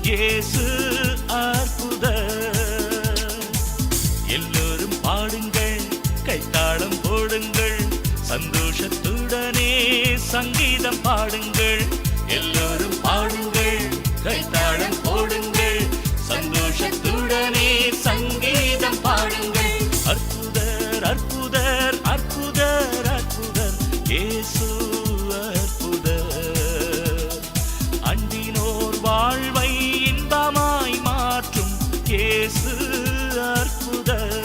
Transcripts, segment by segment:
இயேசு அற்புதர். எல்லோரும் பாடுங்கள், கைத்தாளம் போடுங்கள், சந்தோஷத்துடனே சங்கீதம் பாடுங்கள். எல்லோரும் பாடுங்கள், கைத்தாளம் போடுங்கள், சந்தோஷத்துடனே சங்கீதம் பாடுங்கள். அற்புதர் அற்புதர் அற்புதர் அற்புதர் இயேசு அற்புதர். அன்பினோர் வாழ்வை இன்பமாய் மாற்றும் இயேசு அற்புதர்.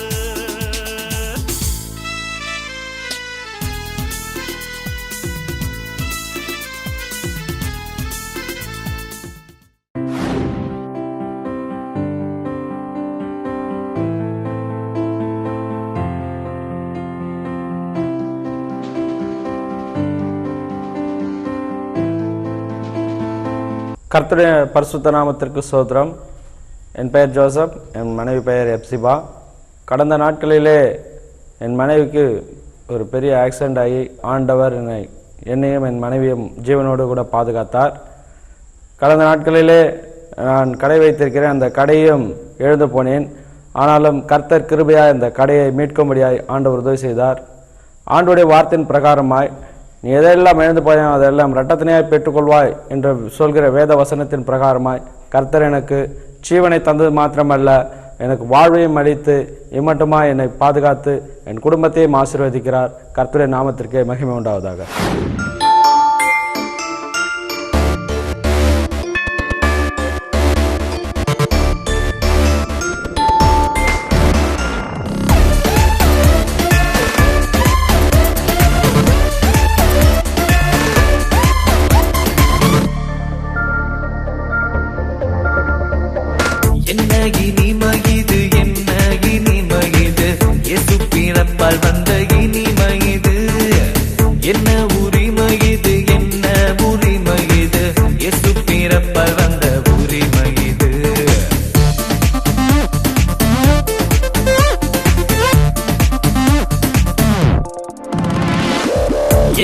கர்த்தருடைய பரிசுத்த நாமத்திற்கு ஸ்தோத்திரம். என் பெயர் ஜோசப், என் மனைவி பெயர் எப்சிபா. கடந்த நாட்களிலே என் மனைவிக்கு ஒரு பெரிய ஆக்சிடெண்ட் ஆகி ஆண்டவர் என்னையும் என் மனைவியும் ஜீவனோடு கூட பாதுகாத்தார். கடந்த நாட்களிலே நான் கடை வைத்திருக்கிறேன், அந்த கடையும் எழுந்து போனேன். ஆனாலும் கர்த்தர் கிருபையாய் அந்த கடையை மீட்கும்படியாய் ஆண்டவர் உதவி செய்தார். ஆண்டவருடைய வார்த்தையின் பிரகாரமாய் நீ எதையெல்லாம் இழந்து போயோ அதெல்லாம் இரட்டத்தினையாய் பெற்றுக்கொள்வாய் என்று சொல்கிற வேத வசனத்தின் பிரகாரமாய் கர்த்தர் எனக்கு ஜீவனை தந்தது மாத்திரமல்ல, எனக்கு வாழ்வையும் அளித்து இம்மட்டுமாய் என்னை பாதுகாத்து என் குடும்பத்தையும் ஆசீர்வதிக்கிறார். கர்த்தருடைய நாமத்திற்கே மகிமை உண்டாவதாக. வந்த இனிமை இது என்ன உரிமை இது, என்ன உரிமை இது, இயேசு பிறப்பால் வந்த உரிமை இது.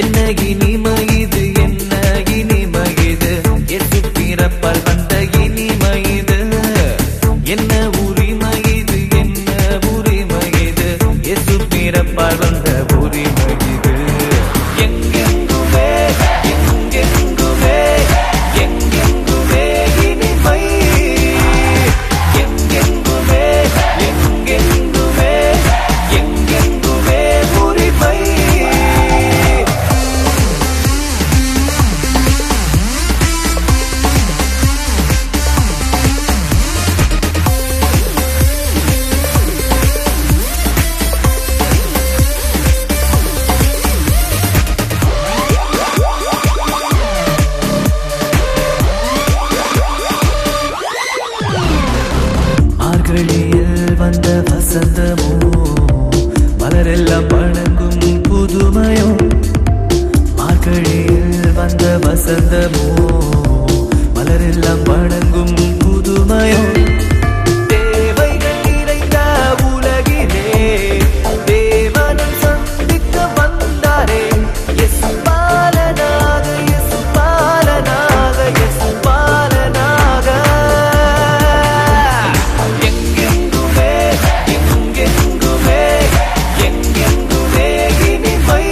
என்ன இனிமை இது, என்ன இனிமை இது, இயேசு பிறப்பால் வந்த இனிமை இது. என்ன உரிமை இது, என்ன உரிமை இது, இயேசு பிறப்பால் வந்த உரிமை இது. எங்கெங்குமே எங்கெங்குமே எங்கெங்குமே இனிமை, எங்கெங்குமே எங்கெங்குமே எங்கெங்குமே உரிமை. மார்கழியில் வந்த வசந்தமோ, மலரெல்லாம் வணங்கும் புதுமையோ. மார்கழியில் வந்த வசந்தமோ, மலரெல்லாம் வணங்கும் புதுமையோ. தேவைகள் நிறைந்த உலகிலே தேவனை சந்திக்க வந்தாரே, இயேசு பாலனாக, இயேசு பாலனாக, இயேசு பாலனாக. எங்கெங்குமே எங்கெங்குமே எங்கெங்குமே இனிமை,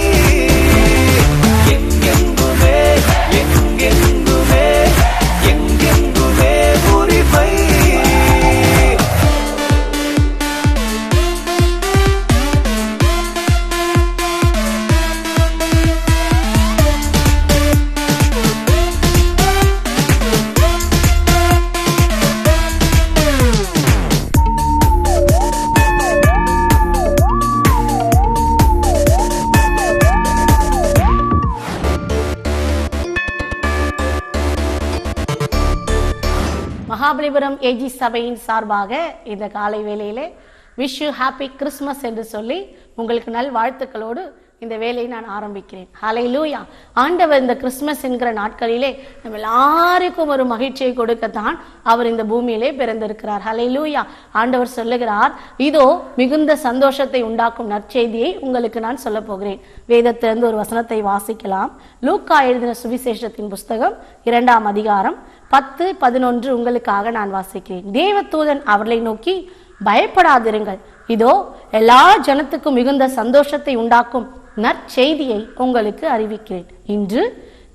எங்கெங்குமே எங்கெங்குமே எங்கெங்குமே உரிமை. மகாபலிபுரம் ஏஜி சபையின் சார்பாக இந்த காலை வேளையிலே விஷ் யூ ஹாப்பி கிறிஸ்மஸ் என்று சொல்லி உங்களுக்கு நல் வாழ்த்துக்களோடு இந்த வேலையை நான் ஆரம்பிக்கிறேன். ஹல்லேலூயா. ஆண்டவர் இந்த கிறிஸ்மஸ் என்கிற நாட்களிலே நம்ம எல்லாருக்கும் ஒரு மகிழ்ச்சியை கொடுக்கத்தான் அவர் இந்த பூமியிலே பிறந்திருக்கிறார். ஹல்லேலூயா. ஆண்டவர் சொல்லுகிறார், இதோ மிகுந்த சந்தோஷத்தை உண்டாக்கும் நற்செய்தியை உங்களுக்கு நான் சொல்ல போகிறேன். வேதத்திலிருந்து ஒரு வசனத்தை வாசிக்கலாம். லூக்கா எழுதின சுவிசேஷத்தின் புஸ்தகம் 2ஆம் அதிகாரம் 10-11 உங்களுக்காக நான் வாசிக்கிறேன். தேவதூதன் அவர்களை நோக்கி, பயப்படாதிருங்கள், இதோ எல்லா ஜனத்துக்கும் மிகுந்த சந்தோஷத்தை உண்டாக்கும் நற்செய்தியை உங்களுக்கு அறிவிக்கிறேன். இன்று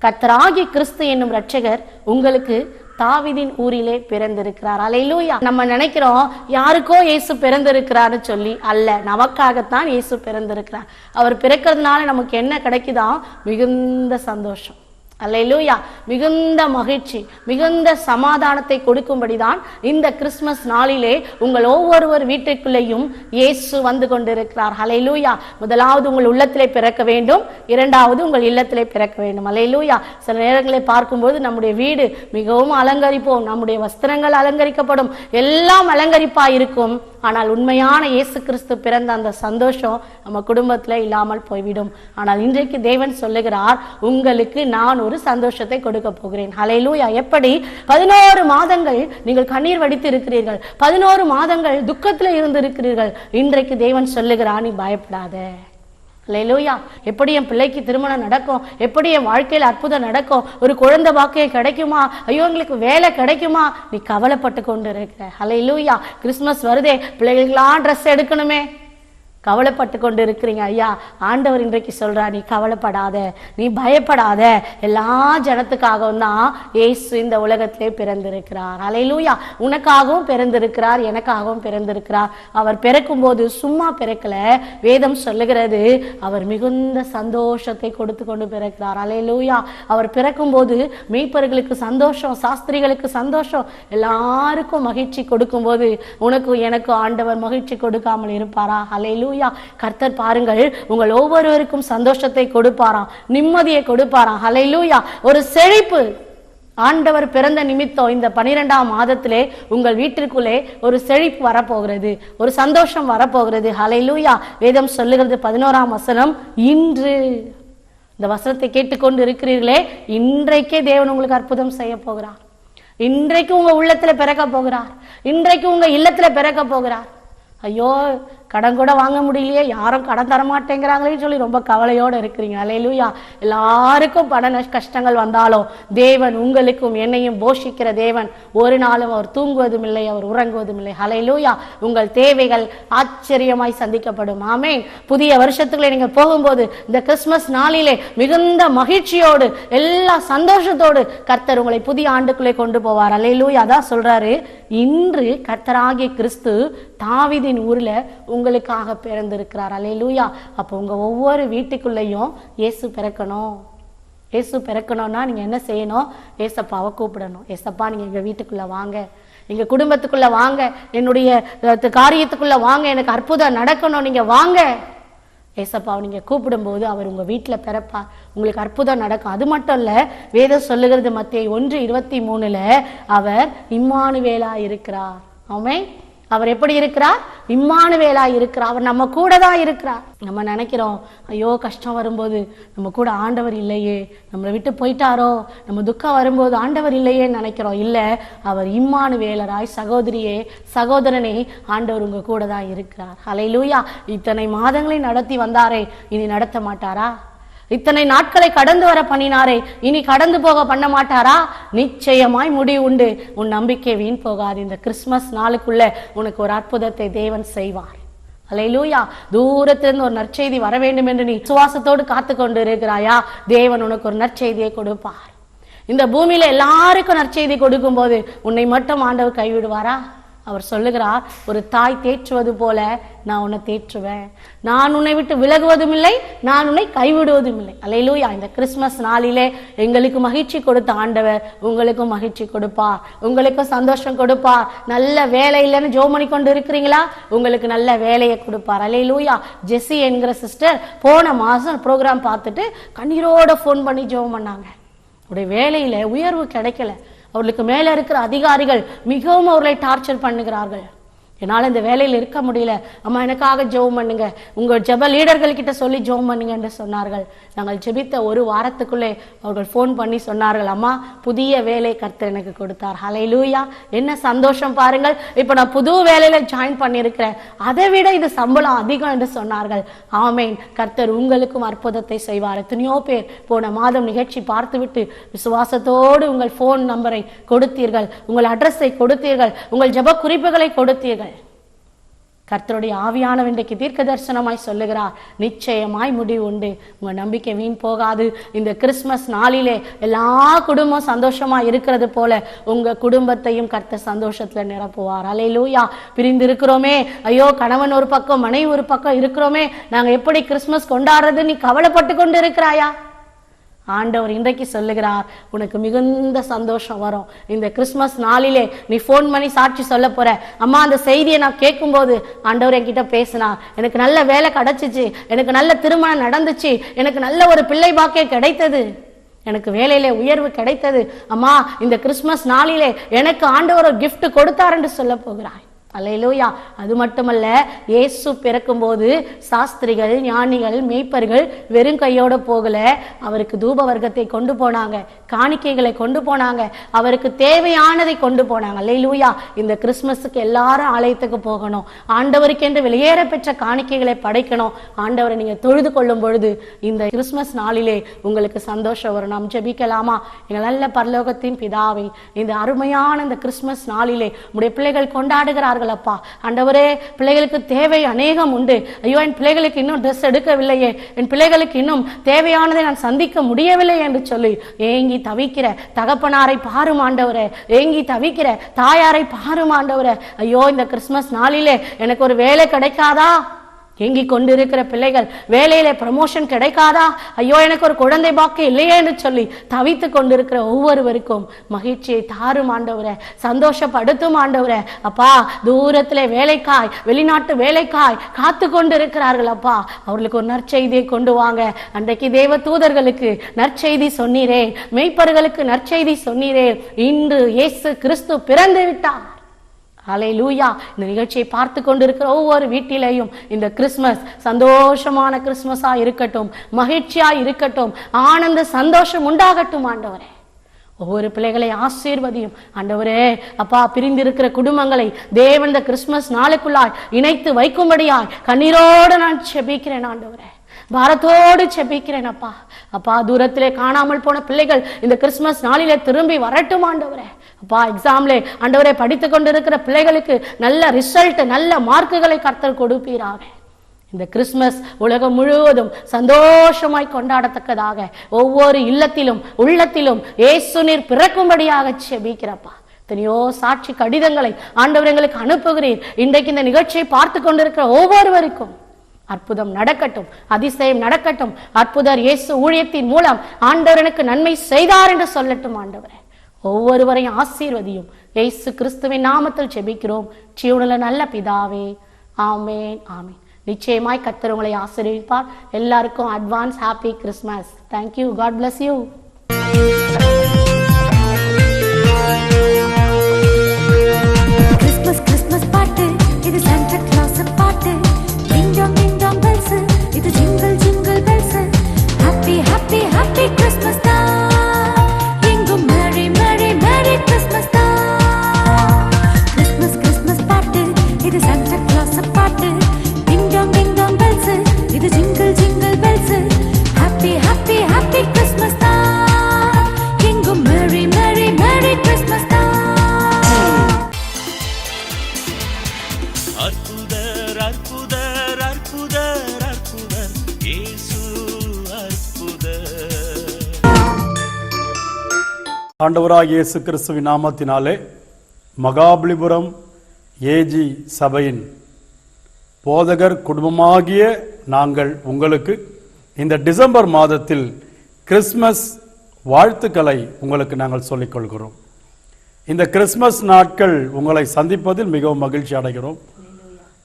கர்த்தராகிய கிறிஸ்து என்னும் இரட்சகர் உங்களுக்கு தாவீதின் ஊரிலே பிறந்திருக்கிறார். அல்லேலூயா. நம்ம நினைக்கிறோம் யாருக்கோ இயேசு பிறந்திருக்கிறார்னு சொல்லி, அல்ல, நமக்காகத்தான் இயேசு பிறந்திருக்கிறார். அவர் பிறக்கிறதுனால நமக்கு என்ன கிடைக்குதா? மிகுந்த சந்தோஷம். அல்லேலூயா. மிகுந்த மகிழ்ச்சி, மிகுந்த சமாதானத்தை கொடுக்கும்படிதான் இந்த கிறிஸ்துமஸ் நாளிலே உங்கள் ஒவ்வொருவர் வீட்டுக்குள்ளேயும் இயேசு வந்து கொண்டிருக்கிறார். அல்லேலூயா. முதலாவது உங்கள் உள்ளத்திலே பிறக்க வேண்டும், இரண்டாவது உங்கள் இல்லத்திலே பிறக்க வேண்டும். அல்லேலூயா. சில நேரங்களை பார்க்கும்போது நம்முடைய வீடு மிகவும் அலங்கரிப்போம், நம்முடைய வஸ்திரங்கள் அலங்கரிக்கப்படும், எல்லாம் அலங்கரிப்பா இருக்கும். ஆனால் உண்மையான இயேசு கிறிஸ்து பிறந்த அந்த சந்தோஷம் நம்ம குடும்பத்துல இல்லாமல் போய்விடும். ஆனால் இன்றைக்கு தேவன் சொல்லுகிறார், உங்களுக்கு நான் ஒரு சந்தோஷத்தை கொடுக்க போகிறேன். ஹல்லேலூயா. எப்படி 11 மாதங்கள் நீங்கள் கண்ணீர் வடித்து இருக்கிறீர்கள், 11 மாதங்கள் துக்கத்துல இருந்து இருக்கிறீர்கள். இன்றைக்கு தேவன் சொல்லுகிறார், நீ பயப்படாத. ஹல்லேலூயா. எப்படி என் பிள்ளைக்கு திருமணம் நடக்கும், எப்படி என் வாழ்க்கையில் அற்புதம் நடக்கும், ஒரு குழந்தை பாக்கியம் கிடைக்குமா, ஐயோ எங்களுக்கு வேலை கிடைக்குமா, நீ கவலைப்பட்டு கொண்டு இருக்கிற. ஹல்லேலூயா. கிறிஸ்துமஸ் வருதே, பிள்ளைகளுக்கெல்லாம் ட்ரெஸ் எடுக்கணுமே, கவலைப்பட்டு கொண்டு இருக்கிறீங்க. ஐயா, ஆண்டவர் இன்றைக்கு சொல்றா, நீ கவலைப்படாத, நீ பயப்படாத. எல்லா ஜனத்துக்காகவும் தான் இயேசு இந்த உலகத்திலே பிறந்திருக்கிறார். அல்லேலூயா. உனக்காகவும் பிறந்திருக்கிறார், எனக்காகவும் பிறந்திருக்கிறார். அவர் பிறக்கும் போது சும்மா பிறக்கல. வேதம் சொல்லுகிறது, அவர் மிகுந்த சந்தோஷத்தை கொடுத்து கொண்டு பிறக்கிறார். அல்லேலூயா. அவர் பிறக்கும் போது மீட்பர்களுக்கு சந்தோஷம், சாஸ்திரிகளுக்கு சந்தோஷம், எல்லாருக்கும் மகிழ்ச்சி கொடுக்கும் போது உனக்கு எனக்கு ஆண்டவர் மகிழ்ச்சி கொடுக்காமல் இருப்பாரா? அல்லேலூயா. கர்த்தர் பாருங்கள், உங்கள் ஒவ்வொருவருக்கும் சந்தோஷத்தை கொடுப்பாராம், நிம்மதியை கொடுப்பாராம். ஹல்லேலூயா. ஒரு செழிப்பு ஆண்டவர் பிறந்த நிமித்தம் இந்த 12ஆம் மாதத்திலே உங்கள் வீட்டிற்குள்ளே ஒரு செழிப்பு வரப்போகிறது, ஒரு சந்தோஷம் வரப்போகிறது. ஹல்லேலூயா. வேதம் சொல்லுகிறது 11ஆம் வசனம், இன்று. இந்த வசனத்தை கேட்டுக்கொண்டு இருக்கிறீர்களே, இன்றைக்கே தேவன் உங்களுக்கு அற்புதம் செய்ய போகிறார். இன்றைக்கு உங்க உள்ளத்துல பிறக்க போகிறார், இன்றைக்கு உங்க இல்லத்துல பிறக்க போகிறார். ஐயோ, கடன் கூட வாங்க முடியலையே, யாரும் கடன் தர மாட்டேங்கிறாங்களேன்னு சொல்லி ரொம்ப கவலையோடு இருக்கிறீங்க. அல்லேலூயா. எல்லாருக்கும் பண கஷ்டங்கள் வந்தாலும் தேவன் உங்களுக்கும் என்னையும் போஷிக்கிற தேவன். ஒரு நாளும் அவர் தூங்குவதும் இல்லை, அவர் உறங்குவதும் இல்லை. அல்லேலூயா. உங்கள் தேவைகள் ஆச்சரியமாய் சந்திக்கப்படும். ஆமென். புதிய வருஷத்துக்குள்ளே நீங்க போகும்போது இந்த கிறிஸ்துமஸ் நாளிலே மிகுந்த மகிழ்ச்சியோடு, எல்லா சந்தோஷத்தோடு கர்த்தர் உங்களை புதிய ஆண்டுக்குள்ளே கொண்டு போவார். அல்லேலூயா. அதான் சொல்றாரு, இன்று கர்த்தராகிய கிறிஸ்து தாவீதின் ஊர்ல உங்களுக்காக பிறந்திருக்கிறார். அல்லேலூயா. அப்போ உங்க ஒவ்வொரு வீட்டுக்குள்ளேயும் இயேசு பிறக்கணும். இயேசு பிறக்கணும்னா நீங்க என்ன செய்யணும்? ஏசப்பாவை கூப்பிடணும். ஏசப்பா, நீங்க எங்க வீட்டுக்குள்ள வாங்க, எங்க குடும்பத்துக்குள்ள வாங்க, என்னுடைய காரியத்துக்குள்ள வாங்க, எனக்கு அற்புதம் நடக்கணும், நீங்க வாங்க. ஏசப்பாவை நீங்க கூப்பிடும்போது அவர் உங்க வீட்டுல பிறப்பார், உங்களுக்கு அற்புதம் நடக்கும். அது மட்டும் இல்ல, வேதம் சொல்லுகிறது மத்தேயு 1:23 அவர் இம்மானுவேலா இருக்கிறார். ஆமென். அவர் எப்படி இருக்கிறார்? இம்மானுவேலா இருக்கிறார். அவர் நம்ம கூட தான் இருக்கிறார். நம்ம நினைக்கிறோம், ஐயோ கஷ்டம் வரும்போது நம்ம கூட ஆண்டவர் இல்லையே, நம்மளை விட்டு போயிட்டாரோ, நம்ம துக்கம் வரும்போது ஆண்டவர் இல்லையே நினைக்கிறோம். இல்ல, அவர் இம்மானுவேலராய், சகோதரியே, சகோதரனே, ஆண்டவர் உங்க கூட தான் இருக்கிறார். ஹல்லேலூயா. இத்தனை மாதங்களை நடத்தி வந்தாரே, இனி நடத்த மாட்டாரா? இத்தனை நாட்களை கடந்து வர பண்ணினாரே, இனி கடந்து போக பண்ண மாட்டாரா? நிச்சயமாய் முடிவு உண்டு. உன் நம்பிக்கை வீண் போகாது. இந்த கிறிஸ்துமஸ் நாளுக்குள்ள உனக்கு ஒரு அற்புதத்தை தேவன் செய்வார். அல்லேலூயா. தூரத்திலிருந்து ஒரு நற்செய்தி வர வேண்டும் என்று நீ விசுவாசத்தோடு காத்து கொண்டு இருக்கிறாயா? தேவன் உனக்கு ஒரு நற்செய்தியை கொடுப்பார். இந்த பூமியில எல்லாருக்கும் நற்செய்தி கொடுக்கும் போது உன்னை மட்டும் ஆண்டவர் கைவிடுவாரா? அவர் சொல்லுகிறார், ஒரு தாய் தேற்றுவது போல நான் உன்னை தேற்றுவேன், நான் உன்னை விட்டு விலகுவதும் இல்லை, நான் உன்னை கைவிடுவதும் இல்லை. அல்லேலூயா. இந்த கிறிஸ்துமஸ் நாளிலே எங்களுக்கு மகிழ்ச்சி கொடுத்த ஆண்டவர் உங்களுக்கும் மகிழ்ச்சி கொடுப்பார், உங்களுக்கும் சந்தோஷம் கொடுப்பார். நல்ல வேலை இல்லைன்னு ஜெபம் பண்ணி கொண்டு இருக்கிறீங்களா? உங்களுக்கு நல்ல வேலையை கொடுப்பார். அல்லேலூயா. ஜெசி என்கிற சிஸ்டர் போன மாசம் ப்ரோக்ராம் பார்த்துட்டு கண்ணீரோட ஃபோன் பண்ணி ஜெபம் பண்ணாங்க. அவருடைய வேலையில உயர்வு கிடைக்கல, அவர்களுக்கு மேல இருக்கிற அதிகாரிகள் மிகவும் அவர்களை டார்ச்சர் பண்ணுகிறார்கள். என்னால் இந்த வேலையில் இருக்க முடியல, அம்மா எனக்காக ஜெபம் பண்ணுங்க, உங்கள் ஜெப லீடர்கள்கிட்ட சொல்லி ஜெபம் பண்ணுங்க என்று சொன்னார்கள். நாங்கள் ஜெபித்த ஒரு வாரத்துக்குள்ளே அவர்கள் ஃபோன் பண்ணி சொன்னார்கள், அம்மா புதிய வேலை கர்த்தர் எனக்கு கொடுத்தார். ஹல்லேலூயா! என்ன சந்தோஷம் பாருங்கள். இப்போ நான் புது வேலையில ஜாயின் பண்ணியிருக்கிறேன், அதை விட இது சம்பளம் அதிகம் என்று சொன்னார்கள். ஆமேன். கர்த்தர் உங்களுக்கும் அற்புதத்தை செய்வார். எத்தனையோ பேர் போன மாதம் நிகழ்ச்சி பார்த்துவிட்டு விசுவாசத்தோடு உங்கள் ஃபோன் நம்பரை கொடுத்தீர்கள், உங்கள் அட்ரஸை கொடுத்தீர்கள், உங்கள் ஜெப குறிப்புகளை கொடுத்தீர்கள். கர்த்தருடைய ஆவியானவர் இன்றைக்கு தீர்க்க தரிசனமாய் சொல்லுகிறார், நிச்சயமாய் முடிவு உண்டு. உங்க நம்பிக்கை வீண் போகாது. இந்த கிறிஸ்மஸ் நாளிலே எல்லா குடும்பம் சந்தோஷமா இருக்கிறது போல உங்க குடும்பத்தையும் கர்த்தர் சந்தோஷத்துல நிரப்புவார். அல்லேலூயா! பிரிந்து இருக்கிறோமே, ஐயோ கணவன் ஒரு பக்கம் மனைவி ஒரு பக்கம் இருக்கிறோமே, நாங்க எப்படி கிறிஸ்மஸ் கொண்டாடுறது நீ கவலைப்பட்டு கொண்டு இருக்கிறாயா? ஆண்டவர் இன்றைக்கு சொல்லுகிறார், உனக்கு மிகுந்த சந்தோஷம் வரும். இந்த கிறிஸ்மஸ் நாளிலே நீ ஃபோன் பண்ணி சாட்சி சொல்ல போற, அம்மா அந்த செய்தியை நான் கேட்கும்போது ஆண்டவர் என்கிட்ட பேசினா, எனக்கு நல்ல வேலை கிடைச்சிச்சு, எனக்கு நல்ல திருமணம் நடந்துச்சு, எனக்கு நல்ல ஒரு பிள்ளை பாக்கியம் கிடைத்தது, எனக்கு வேலையிலே உயர்வு கிடைத்தது, அம்மா இந்த கிறிஸ்மஸ் நாளிலே எனக்கு ஆண்டவர் ஒரு கிஃப்ட் கொடுத்தார் என்று சொல்ல போகிறாய். அல்லேலூயா! அது மட்டுமல்ல, இயேசு பிறக்கும் போது சாஸ்திரிகள், ஞானிகள், மேய்ப்பர்கள் வெறும் கையோட போகல, அவருக்கு தூப வர்க்கத்தை கொண்டு போனாங்க, காணிக்கைகளை கொண்டு போனாங்க, அவருக்கு தேவையானதை கொண்டு போனாங்க. அல்லேலூயா! இந்த கிறிஸ்மஸுக்கு எல்லாரும் ஆலயத்துக்கு போகணும், ஆண்டவருக்கு என்று வெளியேற பெற்ற காணிக்கைகளை படைக்கணும். ஆண்டவரை நீங்க தொழுது கொள்ளும் பொழுது இந்த கிறிஸ்மஸ் நாளிலே உங்களுக்கு சந்தோஷம் வரும். நாம் ஜெபிக்கலாமா? எங்கள் நல்ல பரலோகத்தின் பிதாவே, இந்த அருமையான இந்த கிறிஸ்மஸ் நாளிலே உடைய பிள்ளைகள் கொண்டாடுகிறார்கள் அப்பா. ஆண்டவரே, பிள்ளைகளுக்கு தேவை அநேகம் உண்டு. ஐயோ என் பிள்ளைகளுக்கு இன்னும் ட்ரெஸ் எடுக்கவில்லையே, என் பிள்ளைகளுக்கு இன்னும் தேவையானதை நான் சந்திக்க முடியவில்லை என்று சொல்லி ஏங்கி தவிக்கிற தகப்பனாரை பாரும் ஆண்டவரே, ஏங்கி தவிக்கிற தாயாரை பாரும் ஆண்டவரே. ஐயோ இந்த கிறிஸ்மஸ் நாளிலே எனக்கு ஒரு வேலை கிடைக்காதா? ஏங்கி கொண்டிருக்கிற பிள்ளைகள், வேலையில ப்ரமோஷன் கிடைக்காதா? ஐயோ எனக்கு ஒரு குழந்தை பாக்கியம் இல்லையே என்று சொல்லி தவித்து கொண்டிருக்கிற ஒவ்வொருவருக்கும் மகிழ்ச்சியை தாரும் ஆண்டவரே, சந்தோஷப்படுத்தும் ஆண்டவரே. அப்பா, தூரத்திலே வேலைக்காய், வெளிநாட்டு வேலைக்காய் காத்து கொண்டு இருக்கிறார்கள் அப்பா, அவர்களுக்கு ஒரு நற்செய்தியை கொண்டு வாங்க. அன்றைக்கு தேவ தூதர்களுக்கு நற்செய்தி சொன்னீரே, மெய்ப்பர்களுக்கு நற்செய்தி சொன்னீரே, இன்று இயேசு கிறிஸ்து பிறந்து விட்டார். ஹல்லேலூயா! இந்த நிகழ்ச்சியை பார்த்து கொண்டிருக்கிற ஒவ்வொரு வீட்டிலேயும் இந்த கிறிஸ்மஸ் சந்தோஷமான கிறிஸ்மஸா இருக்கட்டும், மகிழ்ச்சியா இருக்கட்டும், ஆனந்த சந்தோஷம் உண்டாகட்டும் ஆண்டவரே. ஒவ்வொரு பிள்ளைகளை ஆசீர்வதியும் ஆண்டவரே. அப்பா, பிரிந்திருக்கிற குடும்பங்களை தேவன் இந்த கிறிஸ்மஸ் நாளுக்குள்ளாய் இணைத்து வைக்கும்படியாய் கண்ணீரோடு நான் செபிக்கிறேன் ஆண்டவரே, பாரத்தோடு செபிக்கிறேன் அப்பா. அப்பா, தூரத்திலே காணாமல் போன பிள்ளைகள் இந்த கிறிஸ்மஸ் நாளிலே திரும்பி வரட்டும் ஆண்டவரே. அப்பா, எக்ஸாம்லே ஆண்டவரே படித்து கொண்டிருக்கிற பிள்ளைகளுக்கு நல்ல ரிசல்ட், நல்ல மார்க்குகளை கர்த்தர் கொடுப்பீராக. இந்த கிறிஸ்மஸ் உலகம் முழுவதும் சந்தோஷமாய் கொண்டாடத்தக்கதாக ஒவ்வொரு இல்லத்திலும் உள்ளத்திலும் இயேசு நீர் பிறக்கும்படியாக செபிக்கிறப்பா. எத்தனையோ சாட்சி கடிதங்களை ஆண்டவர் எங்களுக்கு அனுப்புகிறீர். இன்றைக்கு இந்த நிகழ்ச்சியை பார்த்து கொண்டிருக்கிற ஒவ்வொருவருக்கும் அற்புதம் நடக்கட்டும், அதிசயம் நடக்கட்டும். அற்புதர் இயேசு ஊழியத்தின் மூலம் ஆண்டவர் எனக்கு நன்மை செய்தார் என்று சொல்லட்டும் ஆண்டவரே. ஒவ்வொருவரையும் ஆசீர்வதியும். இயேசு கிறிஸ்துவின் நாமத்தில் ஜெபிக்கிறோம் ஜீவனுள்ள நல்ல பிதாவே, ஆமென், ஆமென். நிச்சயமாய் கர்த்தர் உங்களை ஆசீர்வதிப்பார். எல்லாருக்கும் advance happy Christmas. Thank you. God bless you. Christmas Christmas பாட்டு, இது சாண்டா கிளாஸ் பாட்டு. டிங் டாங் பெல்ஸ், இது jingle jingle bells. Happy happy happy Christmas தான், எங்கும் மேரி மேரி மேரி கிறிஸ்மஸ் தான். கிறிஸ்மஸ் கிறிஸ்மஸ் பாட்டு, இது சாண்டா கிளாஸ் பாட்டு. டிங் டாங் பெல்ஸ், இது jingle jingle bells. Happy happy happy Christmas தான், எங்கும் மேரி மேரி மேரி கிறிஸ்மஸ் தான். அற்புதர் அற்புதர் அற்புதர் அற்புதர் இயேசு அற்புதர். ஆண்டவராகிய இயேசு கிறிஸ்துவின் நாமத்தினாலே மகாபலிபுரம் ஏஜி சபையின் போதகர் குடும்பமாகிய நாங்கள் உங்களுக்கு இந்த டிசம்பர் மாதத்தில் கிறிஸ்மஸ் வாழ்த்துக்களை உங்களுக்கு நாங்கள் சொல்லிக்கொள்கிறோம். இந்த கிறிஸ்மஸ் நாட்கள் உங்களை சந்திப்பதில் மிகவும் மகிழ்ச்சி அடைகிறோம்.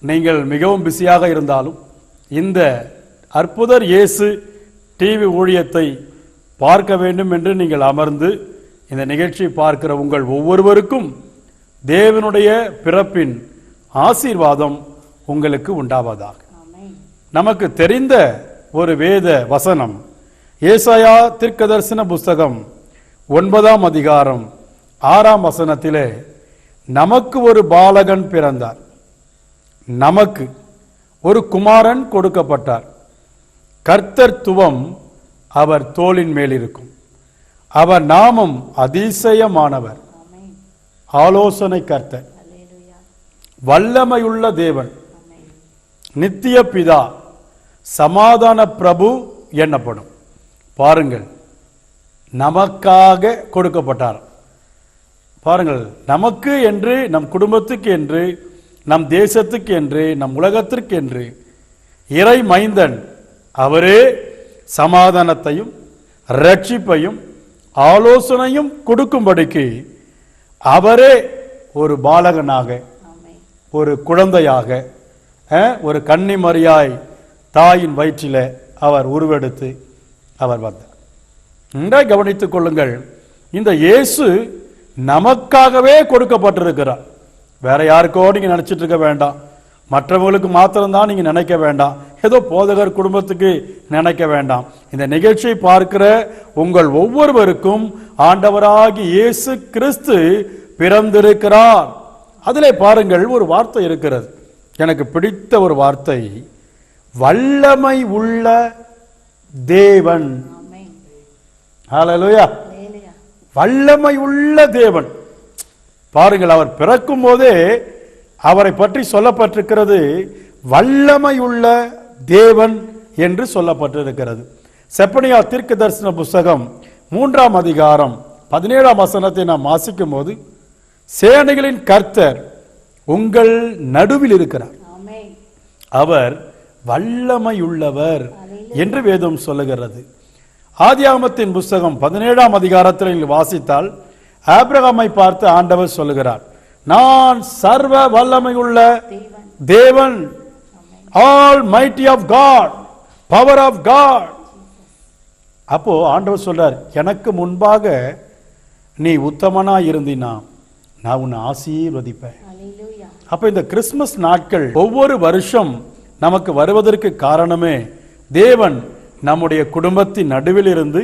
நீங்கள் மிகவும் பிஸியாக இருந்தாலும் இந்த அற்புதர் இயேசு டிவி ஊழியத்தை பார்க்க வேண்டும் என்று நீங்கள் அமர்ந்து இந்த நிகழ்ச்சியை பார்க்கிற உங்கள் ஒவ்வொருவருக்கும் தேவனுடைய பிறப்பின் ஆசீர்வாதம் உங்களுக்கு உண்டாவதாக. நமக்கு தெரிந்த ஒரு வேத வசனம் ஏசாயா தீர்க்கதரிசன புஸ்தகம் 9ஆம் அதிகாரம் 6ஆம் வசனத்திலே, நமக்கு ஒரு பாலகன் பிறந்தார், நமக்கு ஒரு குமாரன் கொடுக்கப்பட்டார், கர்த்தர்த்துவம் அவர் தோளின் மேல் இருக்கும், அவர் நாமம் அதிசயமானவர், ஆலோசனை கர்த்தர், வல்லமையுள்ள தேவன், நித்திய பிதா, சமாதான பிரபு என்னப்படும். பாருங்கள், நமக்காக கொடுக்கப்பட்டார். பாருங்கள், நமக்கு என்று, நம் குடும்பத்துக்கு என்று, நம் தேசத்துக்கு என்று, நம் உலகத்திற்கு என்று இறை மைந்தன் அவரே சமாதானத்தையும் ரட்சிப்பையும் ஆலோசனையும் கொடுக்கும்படிக்கு அவரே ஒரு பாலகனாக, ஒரு குழந்தையாக, ஒரு கன்னிமரியாய் தாயின் வயிற்றில் அவர் உருவெடுத்து அவர் வந்தார். நன்றாக கவனித்துக் கொள்ளுங்கள், இந்த இயேசு நமக்காகவே கொடுக்கப்பட்டிருக்கிறார். வேற யாருக்கோ நீங்க நினைச்சிட்டு இருக்க வேண்டாம், மற்றவங்களுக்கு மாத்திரம்தான் நீங்க நினைக்க வேண்டாம், ஏதோ போதகர் குடும்பத்துக்கு நினைக்க வேண்டாம். இந்த நிகழ்ச்சியை பார்க்கிற உங்கள் ஒவ்வொருவருக்கும் ஆண்டவராகி இயேசு கிறிஸ்து பிறந்திருக்கிறார். அதிலே பாருங்கள், ஒரு வார்த்தை இருக்கிறது, எனக்கு பிடித்த ஒரு வார்த்தை, வல்லமை உள்ள தேவன். ஹல்லேலூயா, வல்லமை உள்ள தேவன். பாருங்கள், அவர் பிறக்கும் போதே அவரை பற்றி சொல்லப்பட்டிருக்கிறது வல்லமை உள்ள தேவன் என்று சொல்லப்பட்டிருக்கிறது. செப்பனியா தீர்க்க தரிசன புஸ்தகம் 3ஆம் அதிகாரம் 17ஆம் வசனத்தை நாம் வாசிக்கும் போது, சேனைகளின் கர்த்தர் உங்கள் நடுவில் இருக்கிறார், அவர் வல்லமையுள்ளவர் என்று வேதம் சொல்லுகிறது. ஆதியாகமத்தின் புஸ்தகம் 17ஆம் அதிகாரத்தில் வாசித்தால் ஆபிரகாமை பார்த்து ஆண்டவர் சொல்லுகிறார், நான் சர்வ வல்லமையுள்ள தேவன், almighty of God, power of God. அப்போ ஆண்டவர் சொல்றார், எனக்கு முன்பாக நீ உத்தமனா இருந்தினா நான் உன்னை ஆசீர்வதிப்பேன். அப்ப இந்த கிறிஸ்துமஸ் நாட்கள் ஒவ்வொரு வருஷம் நமக்கு வருவதற்கு காரணமே தேவன் நம்முடைய குடும்பத்தின் நடுவில் இருந்து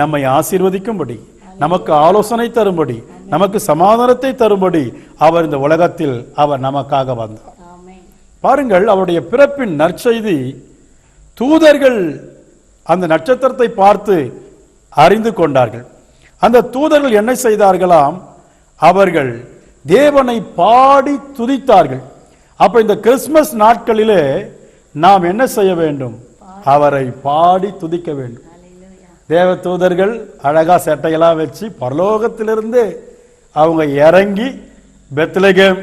நம்மை ஆசீர்வதிக்கும்படி, நமக்கு ஆலோசனை தரும்படி, நமக்கு சமாதானத்தை தரும்படி அவர் இந்த உலகத்தில் அவர் நமக்காக வந்தார். பாருங்கள், அவருடைய பிறப்பின் நற்செய்தி தூதர்கள் அந்த நட்சத்திரத்தை பார்த்து அறிந்து கொண்டார்கள். அந்த தூதர்கள் என்ன செய்தார்களாம், அவர்கள் தேவனை பாடி துதித்தார்கள். அப்ப இந்த கிறிஸ்துமஸ் நாட்களிலே நாம் என்ன செய்ய வேண்டும், அவரை பாடி துதிக்க வேண்டும். தேவ தூதர்கள் அழகா செட்டையெல்லாம் வச்சு பரலோகத்திலிருந்து அவங்க இறங்கி பெத்லகேம்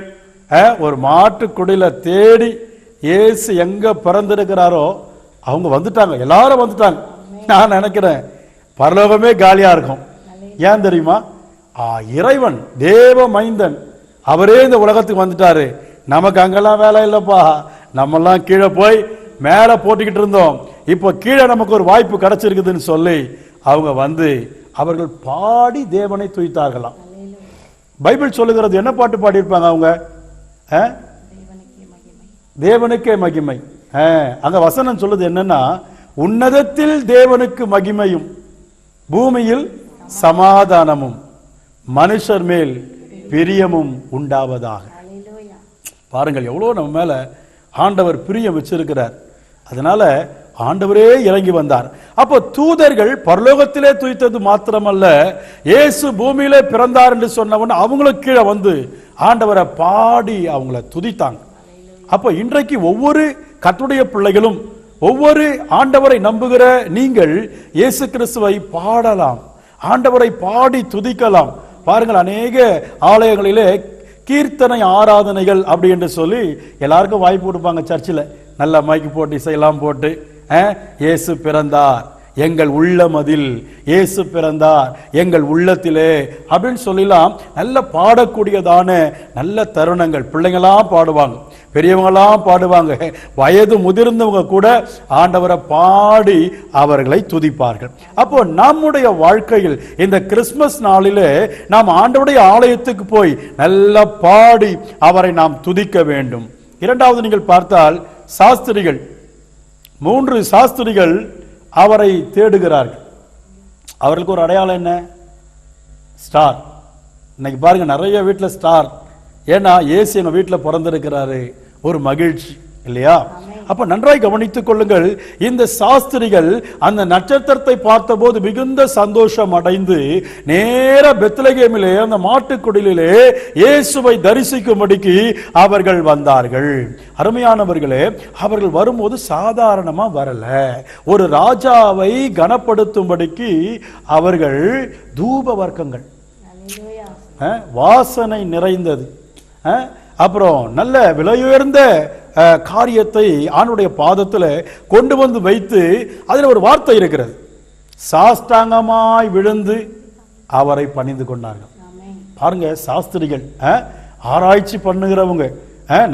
ஒரு மாட்டு குடில தேடி இயேசு எங்க பிறந்திருக்கிறாரோ அவங்க வந்துட்டாங்க, எல்லாரும் வந்துட்டாங்க. நான் நினைக்கிறேன் பரலோகமே காலியா இருக்கும். ஏன் தெரியுமா, இறைவன் தேவ மைந்தன் அவரே இந்த உலகத்துக்கு வந்துட்டாரு. நமக்கு அங்கெல்லாம் வேலை இல்லப்பா, நம்மெல்லாம் கீழே போய் மேல போட்டுக்கிட்டு இருந்தோம், இப்போ கீழே நமக்கு ஒரு வாய்ப்பு கிடைச்சிருக்குதுன்னு சொல்லி அவங்க வந்து அவர்கள் பாடி தேவனை துதித்தார்களாம். பைபிள் சொல்லுகிறது, என்ன பாட்டு பாடியிருப்பாங்க அவங்க, தேவனுக்கே மகிமை. அங்க வசனம் சொல்லுது என்னன்னா, உன்னதத்தில் தேவனுக்கு மகிமையும் பூமியில் சமாதானமும் மனுஷர் மேல் பிரியமும் உண்டாவதாக. பாருங்கள், எவ்வளவு நம்ம மேல ஆண்டவர் பிரியம் வச்சிருக்கிறார். அதனால ஆண்டவரே இறங்கி வந்தார். அப்போ தூதர்கள் பரலோகத்திலே துதித்தது மாத்திரமல்ல, இயேசு பூமியிலே பிறந்தார் என்று சொன்னவன் அவங்களுக்கு கீழே வந்து ஆண்டவரை பாடி அவங்கள துதித்தாங்க. அப்போ இன்றைக்கு ஒவ்வொரு கர்த்தருடைய பிள்ளைகளும், ஒவ்வொரு ஆண்டவரை நம்புகிற நீங்கள் இயேசு கிறிஸ்துவை பாடலாம், ஆண்டவரை பாடி துதிக்கலாம். பாருங்கள், அநேக ஆலயங்களிலே கீர்த்தனை ஆராதனைகள் அப்படி என்று சொல்லி எல்லாருக்கும் வாய்ப்பு கொடுப்பாங்க. சர்ச்சில் நல்ல மைக்கு போட்டு இசையெல்லாம் போட்டு இயேசு பிறந்தார் எங்கள் உள்ளமதில், இயேசு பிறந்தார் எங்கள் உள்ளத்திலே அப்படின்னு சொல்லலாம். நல்ல பாடக்கூடியதான நல்ல தருணங்கள் பிள்ளைங்களாம் பாடுவாங்க, பெரியவங்களாம் பாடுவாங்க, வயது முதிர்ந்தவங்க கூட ஆண்டவரை பாடி அவர்களை துதிப்பார்கள். அப்போ நம்முடைய வாழ்க்கையில் இந்த கிறிஸ்துமஸ் நாளிலே நாம் ஆண்டவருடைய ஆலயத்துக்கு போய் நல்லா பாடி அவரை நாம் துதிக்க வேண்டும். இரண்டாவது நீங்கள் பார்த்தால் சாஸ்திரிகள், 3 சாஸ்திரிகள் அவரை தேடுகிறார்கள். அவர்களுக்கு ஒரு அடையாளம் என்ன? ஸ்டார். இன்னைக்கு பாருங்க நிறைய வீட்டில் ஸ்டார். ஏன்னா இயேசு எங்க வீட்டில் பிறந்திருக்கிறாரு, ஒரு மகிழ்ச்சி இல்லையா? அப்ப நன்றாய் கவனித்துக் கொள்ளுங்கள். இந்த சாஸ்திரிகள் அந்த நட்சத்திரத்தை பார்த்தபோது மிகுந்த சந்தோஷம் அடைந்து நேர பெத்லகேமிலே அந்த மாட்டுக்குடிலே இயேசுவை தரிசிக்கும்படிக்கு அவர்கள் வந்தார்கள். அருமையானவர்களே, அவர்கள் வரும்போது சாதாரணமா வரல, ஒரு ராஜாவை கனப்படுத்தும்படிக்கு அவர்கள் தூப வர்க்கங்கள், வாசனை நிறைந்தது, அப்புறம் நல்ல விலையுயர்ந்த காரியத்தை ஆணுடைய பாதத்தில் கொண்டு வந்து வைத்து அதில் ஒரு வார்த்தை இருக்கிறது, சாஷ்டாங்கமாய் விழுந்து அவரை பணிந்து கொண்டார்கள். பாருங்க, சாஸ்திரிகள், ஆராய்ச்சி பண்ணுகிறவங்க,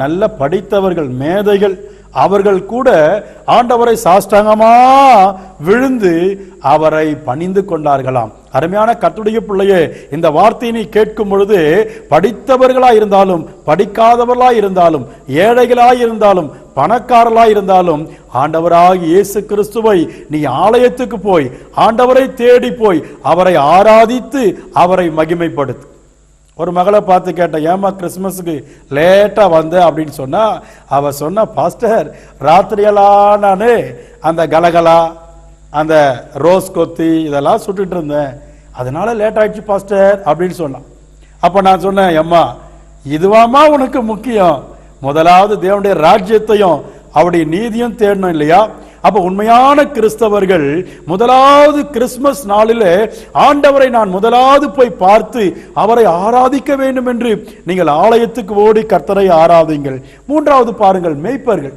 நல்ல படித்தவர்கள், மேதைகள், அவர்கள் கூட ஆண்டவரை சாஷ்டாங்கமா விழுந்து அவரை பணிந்து கொண்டார்களாம். அருமையான கர்த்தருடைய பிள்ளையே, இந்த வார்த்தையை நீ கேட்கும் பொழுது படித்தவர்களாய் இருந்தாலும் படிக்காதவர்களாய் இருந்தாலும் ஏழைகளாய் இருந்தாலும் பணக்காரர்களாய் இருந்தாலும் ஆண்டவராகிய இயேசு கிறிஸ்துவை நீ ஆலயத்துக்கு போய் ஆண்டவரை தேடி போய் அவரை ஆராதித்து அவரை மகிமைப்படுத்து. ஒரு மகளை பார்த்து கேட்டேன், ஏமா கிறிஸ்துமஸுக்கு லேட்டா வந்த அப்படின்னு சொன்னா, அவ சொன்ன, பாஸ்டர் ராத்திரியெல்லாம் நான் அந்த கலகலா அந்த ரோஸ் கொத்தி இதெல்லாம் சுட்டுட்டு இருந்தேன், அதனால லேட் ஆயிடுச்சு பாஸ்டர் அப்படின்னு சொன்னான். அப்ப நான் சொன்னேன், அம்மா இதுவாமா உனக்கு முக்கியம், முதலாவது தேவனுடைய ராஜ்யத்தையும் அவருடைய நீதியும் தேடணும் இல்லையா? அப்ப உண்மையான கிறிஸ்தவர்கள் முதலாவது கிறிஸ்துமஸ் நாளிலே ஆண்டவரை நான் முதலாவது போய் பார்த்து அவரை ஆராதிக்க வேண்டும் என்று நீங்கள் ஆலயத்துக்கு ஓடி கர்த்தரை ஆராதிங்கள். மூன்றாவது பாருங்கள், மேய்ப்பர்கள்.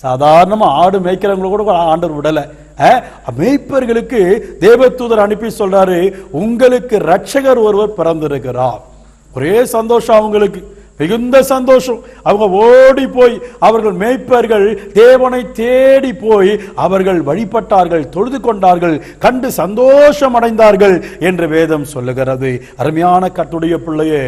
சாதாரணமா ஆடு மேய்க்கிறவங்க கூட ஆண்டவர் விடல, மேய்ப்பர்களுக்கு தேவதூதர் அனுப்பி சொல்றாரு, உங்களுக்கு ரட்சகர் ஒருவர் பிறந்திருக்கிறார். ஒரே சந்தோஷம் அவங்களுக்கு, மிகுந்த சந்தோஷம். அவங்க ஓடி போய் அவர்கள் மேய்ப்பர்கள் தேவனை தேடி போய் அவர்கள் வழிபட்டார்கள், தொழுது கொண்டார்கள், கண்டு சந்தோஷம் அடைந்தார்கள் என்று வேதம் சொல்லுகிறது. அருமையான கர்த்தருடைய பிள்ளையே,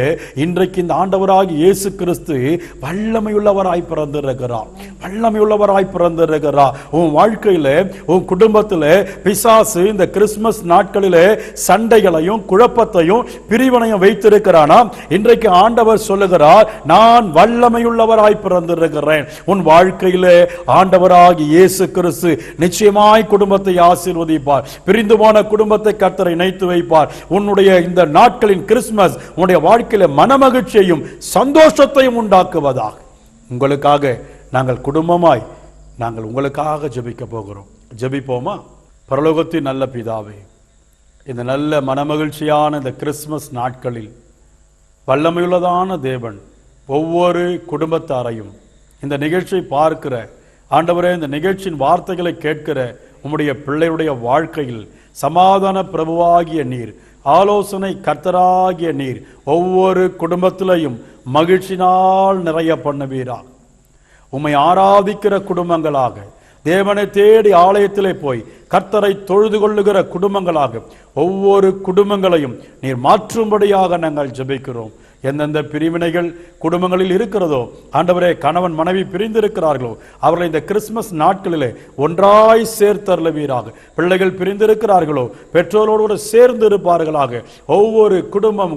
இன்றைக்கு இந்த ஆண்டவராகிய இயேசு கிறிஸ்து வல்லமையுள்ளவராய் பிறந்திருக்கிறார், வல்லமையுள்ளவராய் பிறந்திருக்கிறார். உன் வாழ்க்கையில உன் குடும்பத்தில் பிசாசு இந்த கிறிஸ்துமஸ் நாட்களிலே சண்டைகளையும் குழப்பத்தையும் பிரிவினையும் வைத்திருக்கிறானா? இன்றைக்கு ஆண்டவர் சொல்லுகிறார், நான் வல்லமையுள்ளவராய் பிறந்திருக்கிறேன். உன் வாழ்க்கையிலே ஆண்டவராகிய இயேசு கிறிஸ்து நிச்சயமாய் குடும்பத்தை ஆசீர்வதிப்பார். பிரிந்து போன குடும்பத்தை கர்த்தர் இணைத்து வைப்பார். உன்னுடைய இந்த நாட்களின் கிறிஸ்துமஸ் உன்னுடைய வாழ்க்கையில மனமகிழ்ச்சியையும் சந்தோஷத்தையும் உண்டாக்குவதாக. உங்களுக்காக நாங்கள் குடும்பமாய் நாங்கள் உங்களுக்காக ஜெபிக்க போகிறோம். ஜெபிப்போமா? பரலோகத்தின் நல்ல பிதாவே, இந்த நல்ல மனமகிழ்ச்சியான இந்த கிறிஸ்துமஸ் நாட்களில் வல்லமையுள்ளதான தேவன் ஒவ்வொரு குடும்பத்தாரையும் இந்த நிகழ்ச்சியை பார்க்கிற ஆண்டவரே, இந்த நிகழ்ச்சியின் வார்த்தைகளை கேட்கிற உம்முடைய பிள்ளையுடைய வாழ்க்கையில் சமாதான பிரபுவாகிய நீர், ஆலோசனை கர்த்தராகிய நீர் ஒவ்வொரு குடும்பத்திலையும் மகிழ்ச்சினால் நிறைய பண்ணுவீரா. உம்மை ஆராதிக்கிற குடும்பங்களாக, தேவனை தேடி ஆலயத்திலே போய் கர்த்தரை தொழுது கொள்ளுகிற குடும்பங்களாக ஒவ்வொரு குடும்பங்களையும் நீர் மாற்றும்படியாக நாங்கள் ஜெபிக்கிறோம். எந்தெந்த பிரிவினைகள் குடும்பங்களில் இருக்கிறதோ ஆண்டவரே, கணவன் மனைவி பிரிந்திருக்கிறார்களோ அவர்களை இந்த கிறிஸ்துமஸ் நாட்களிலே ஒன்றாய் சேர்த்தருளுவீராக. பிள்ளைகள் பிரிந்திருக்கிறார்களோ பெற்றோரோடு சேர்ந்து இருப்பார்களாக. ஒவ்வொரு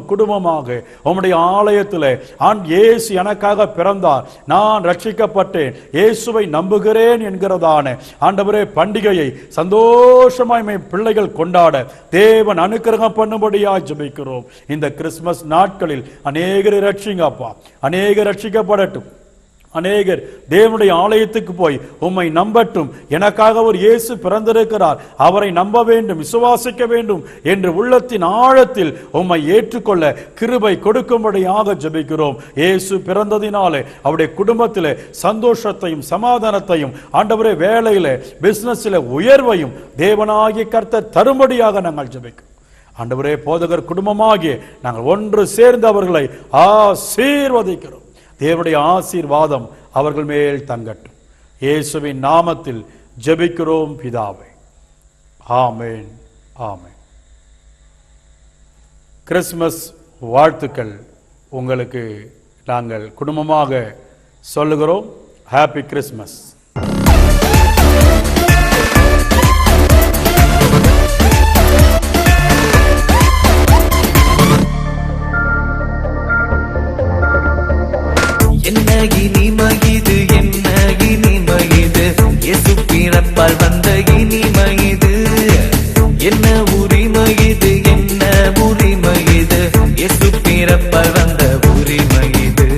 குடும்பமாக உம்முடைய ஆலயத்திலே இயேசு எனக்காக பிறந்தார், நான் ரட்சிக்கப்பட்டேன், இயேசுவை நம்புகிறேன் என்கிறதான ஆண்டவரே பண்டிகையை சந்தோஷமாய் பிள்ளைகள் கொண்டாட தேவன் அனுக்கிரகம் பண்ணும்படியாய் ஜெபிக்கிறோம். இந்த கிறிஸ்துமஸ் நாட்களில் அநேகரை ரட்சிங்கப்பா, அநேகர் ரட்சிக்கப்படட்டும், அநேகர் தேவனுடைய ஆலயத்துக்கு போய் உம்மை நம்பட்டும். எனக்காக ஒரு இயேசு பிறந்திருக்கிறார், அவரை நம்ப வேண்டும், விசுவாசிக்க வேண்டும் என்று உள்ளத்தின் ஆழத்தில் உம்மை ஏற்றுக்கொள்ள கிருபை கொடுக்கும்படியாக ஜெபிக்கிறோம். இயேசு பிறந்ததினாலே அவருடைய குடும்பத்திலே சந்தோஷத்தையும் சமாதானத்தையும் ஆண்டவரே வேலையிலே பிசினஸிலே உயர்வையும் தேவனாகிய கர்த்தர் தரும்படியாக நாங்கள் ஜெபிக்கிறோம். ஆண்டவரே, போதகர் குடும்பமாகிய நாங்கள் ஒன்று சேர்ந்து அவர்களை ஆசீர்வதிக்கிறோம். தேவனுடைய ஆசீர்வாதம் அவர்கள் மேல் தங்கட்டும். இயேசுவின் நாமத்தில் ஜெபிக்கிறோம் பிதாவே, ஆமென், ஆமென். கிறிஸ்மஸ் வாழ்த்துக்கள் உங்களுக்கு நாங்கள் குடும்பமாக சொல்லுகிறோம். Happy Christmas. என்ன இனிமையிது, என்ன இனிமையிது, இயேசு பிறப்பால் வந்த இனிமையிது. என்ன உரிமையிது, என்ன உரிமையிது, இயேசு பிறப்பால் வந்த உரிமையிது.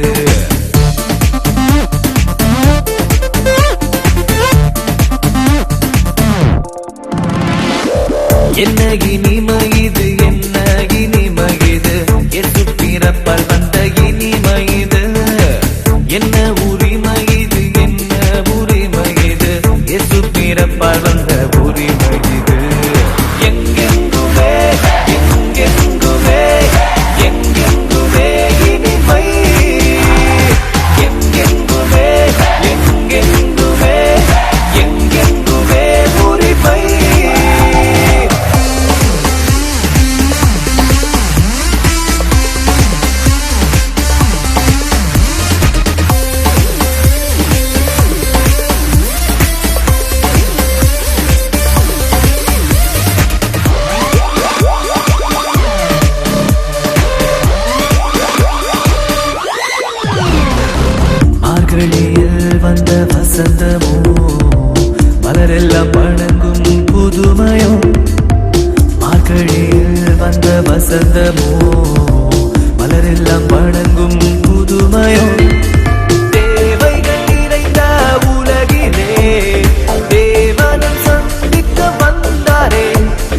என்ன இனிமையிது, என்ன இனிமையிது, இயேசு பிறப்பால் வந்த இனிமையிது. என்ன உரிமையிது, என்ன உரிமையிது, இயேசு பிறப்பால் வந்த உரிமையிது. எங்கெங்குமே எங்கெங்குமே எங்கெங்குமே இனிமை. எங்கெங்குமே எங்கெங்குமே எங்கெங்குமே உரிமை. மார்கழியில் வந்த வசந்தமோ, மலரெல்லாம் வணங்கும் புதுமையோ. மார்கழியில் வந்த வசந்தமோ, மலரெல்லாம் வணங்கும் புதுமையோ. தேவைகள் நிறைந்த உலகிலே தேவனும் சந்திக்க வந்தாரே.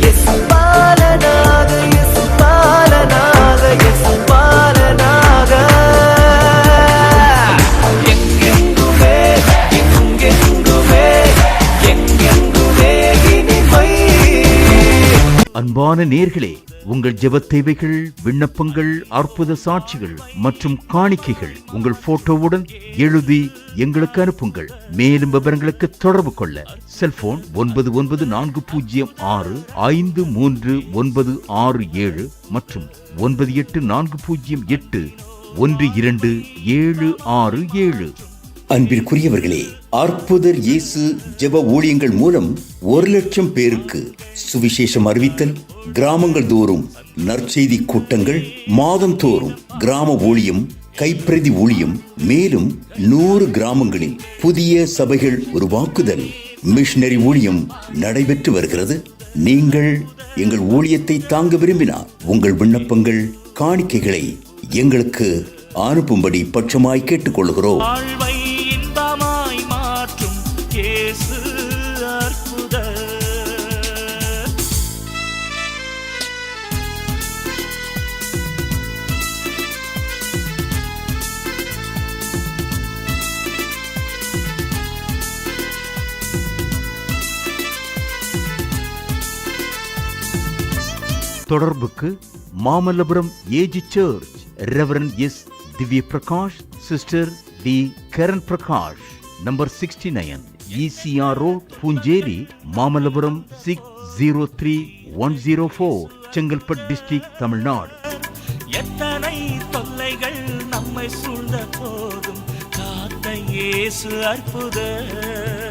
இயேசு பாலனாக, இயேசு பாலனாக, இயேசு பாலனாக. எங்கெங்குமே எங்கெங்குமே எங்கெங்குமே இனிமை. அன்பான நேர்களே, உங்கள் ஜெபத் தேவைகள், விண்ணப்பங்கள், அற்புத சாட்சிகள் மற்றும் காணிக்கைகள் உங்கள் போட்டோவுடன் எழுதி எங்களுக்கு அனுப்புங்கள். மேலும் விவரங்களுக்கு தொடர்பு கொள்ள செல்போன் 9946533967 மற்றும் 9840812767. அன்பிற்குரியவர்களே, அற்புதர் இயேசு ஜெப ஊழியங்கள் மூலம் 1,00,000 பேருக்கு சுவிசேஷம் அறிவித்தல், கிராமங்கள் தோறும் நற்செய்தி கூட்டங்கள், மாதம் தோறும் கிராம ஊழியம், கைப்பிரதி ஊழியம், மேலும் 100 கிராமங்களில் புதிய சபைகள் உருவாக்குதல், மிஷனரி ஊழியம் நடைபெற்று வருகிறது. நீங்கள் எங்கள் ஊழியத்தை தாங்க விரும்பினால் உங்கள் விண்ணப்பங்கள், காணிக்கைகளை எங்களுக்கு அனுப்பும்படி பட்சமாய் கேட்டுக்கொள்கிறோம். வாழ்வை இன்பமாய் மாற்றும் இயேசு அற்புதர். தொடர்புக்கு Mamallapuram AG church, reverend S Divya Prakash, sister D Karan Prakash, number 69, ECR road, Poonjeri, Mamallapuram 603104, Chengalpattu district, Tamil Nadu. எத்தனை தொல்லைகள் நம்மை சூழ்ந்த போதும் காத்த இயேசு அற்புதர்.